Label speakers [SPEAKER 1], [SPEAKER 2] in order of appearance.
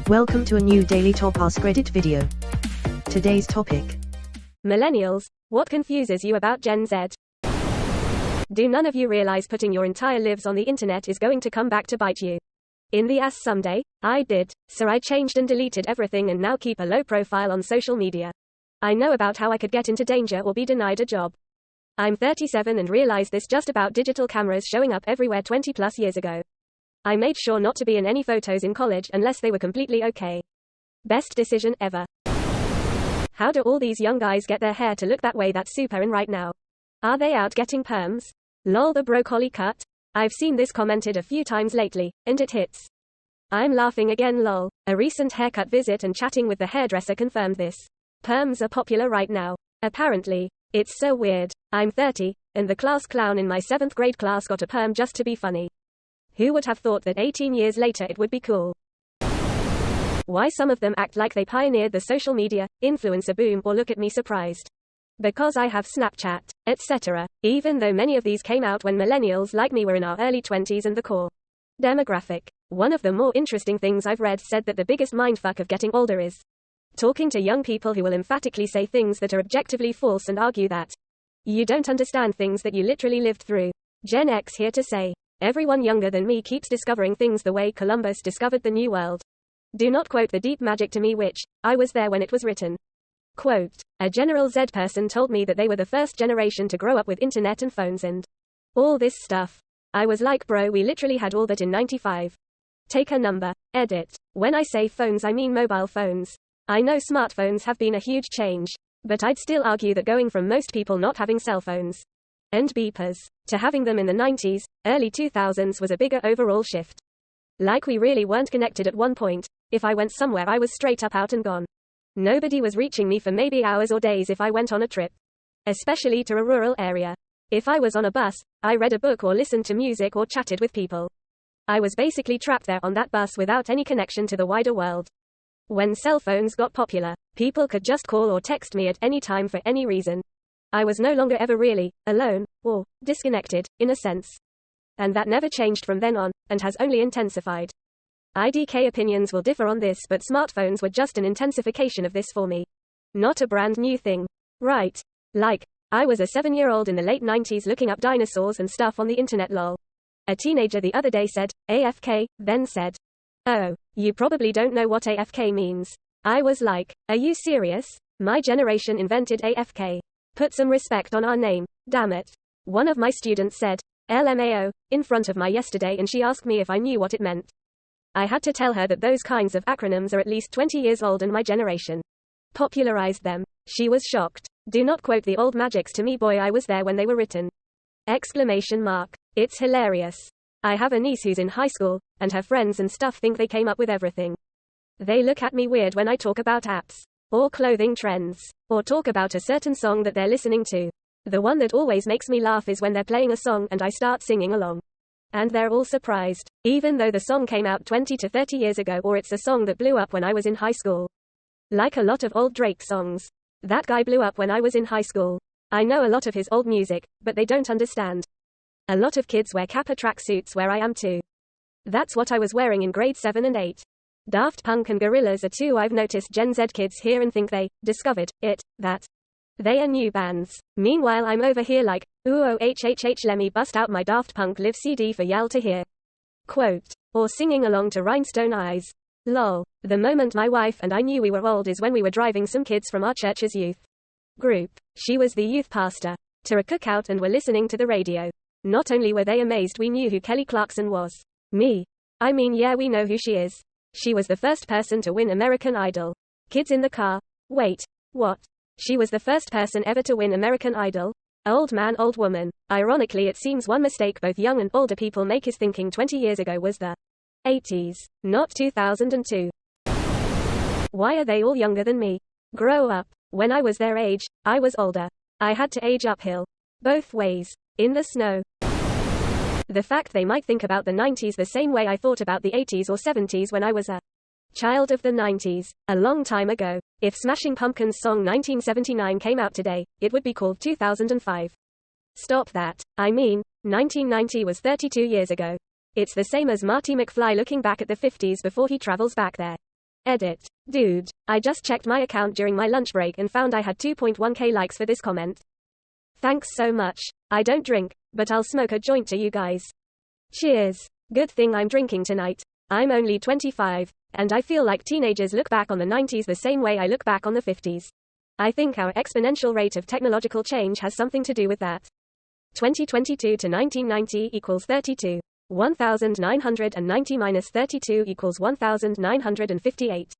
[SPEAKER 1] Welcome to a new Daily Top Askreddit video. Today's topic:
[SPEAKER 2] Millennials, what confuses you about Gen Z? Do none of you realize putting your entire lives on the internet is going to come back to bite you? In the ass someday? I did, so I changed and deleted everything and now keep a low profile on social media. I know about how I could get into danger or be denied a job. I'm 37 and realized this just about digital cameras showing up everywhere 20 plus years ago. I made sure not to be in any photos in college unless they were completely okay. Best decision ever. How do all these young guys get their hair to look that way that's super in right now? Are they out getting perms? Lol, the broccoli cut? I've seen this commented a few times lately, and it hits. I'm laughing again lol. A recent haircut visit and chatting with the hairdresser confirmed this. Perms are popular right now. Apparently. It's so weird. I'm 30, and the class clown in my 7th grade class got a perm just to be funny. Who would have thought that 18 years later it would be cool? Why some of them act like they pioneered the social media, influencer boom or look at me surprised. Because I have Snapchat, etc. Even though many of these came out when millennials like me were in our early 20s and the core demographic. One of the more interesting things I've read said that the biggest mindfuck of getting older is talking to young people who will emphatically say things that are objectively false and argue that you don't understand things that you literally lived through. Gen X here to say, everyone younger than me keeps discovering things the way Columbus discovered the New World. Do not quote the deep magic to me which, I was there when it was written. Quote, a General Z person told me that they were the first generation to grow up with internet and phones and all this stuff. I was like bro, we literally had all that in 95. Take a number. Edit. When I say phones I mean mobile phones. I know smartphones have been a huge change, but I'd still argue that going from most people not having cell phones and beepers to having them in the 90s, early 2000s was a bigger overall shift. Like we really weren't connected at one point. If I went somewhere I was straight up out and gone. Nobody was reaching me for maybe hours or days if I went on a trip. Especially to a rural area. If I was on a bus, I read a book or listened to music or chatted with people. I was basically trapped there on that bus without any connection to the wider world. When cell phones got popular, people could just call or text me at any time for any reason. I was no longer ever really alone, or disconnected, in a sense. And that never changed from then on, and has only intensified. IDK opinions will differ on this, but smartphones were just an intensification of this for me. Not a brand new thing. Right. Like, I was a 7-year-old in the late 90s looking up dinosaurs and stuff on the internet lol. A teenager the other day said, AFK, then said, oh, you probably don't know what AFK means. I was like, are you serious? My generation invented AFK. Put some respect on our name, damn it. One of my students said, LMAO, in front of my yesterday and she asked me if I knew what it meant. I had to tell her that those kinds of acronyms are at least 20 years old and my generation popularized them. She was shocked. Do not quote the old magics to me boy, I was there when they were written. Exclamation mark. It's hilarious. I have a niece who's in high school, and her friends and stuff think they came up with everything. They look at me weird when I talk about apps, or clothing trends, or talk about a certain song that they're listening to. The one that always makes me laugh is when they're playing a song and I start singing along. And they're all surprised, even though the song came out 20 to 30 years ago or it's a song that blew up when I was in high school. Like a lot of old Drake songs. That guy blew up when I was in high school. I know a lot of his old music, but they don't understand. A lot of kids wear Kappa tracksuits where I am too. That's what I was wearing in grade 7 and 8. Daft Punk and Gorillaz are two I've noticed Gen Z kids hear and think they discovered it, that they are new bands. Meanwhile I'm over here like, ooh oh hhh let me bust out my Daft Punk live CD for y'all to hear. Quote. Or singing along to Rhinestone Eyes. Lol. The moment my wife and I knew we were old is when we were driving some kids from our church's youth group. She was the youth pastor. To a cookout and were listening to the radio. Not only were they amazed we knew who Kelly Clarkson was. Me. I mean yeah we know who she is. She was the first person to win American Idol. Kids in the car. Wait. What? She was the first person ever to win American Idol? Old man, old woman. Ironically it seems one mistake both young and older people make is thinking 20 years ago was the 80s, not 2002. Why are they all younger than me? Grow up. When I was their age, I was older. I had to age uphill. Both ways. In the snow. The fact they might think about the 90s the same way I thought about the 80s or 70s when I was a child of the 90s, a long time ago. If Smashing Pumpkins' song 1979 came out today, it would be called 2005. Stop that. I mean, 1990 was 32 years ago. It's the same as Marty McFly looking back at the 50s before he travels back there. Edit. Dude, I just checked my account during my lunch break and found I had 2.1k likes for this comment. Thanks so much. I don't drink, but I'll smoke a joint to you guys. Cheers. Good thing I'm drinking tonight. I'm only 25, and I feel like teenagers look back on the 90s the same way I look back on the 50s. I think our exponential rate of technological change has something to do with that. 2022 to 1990 equals 32. 1990 minus 32 equals 1958.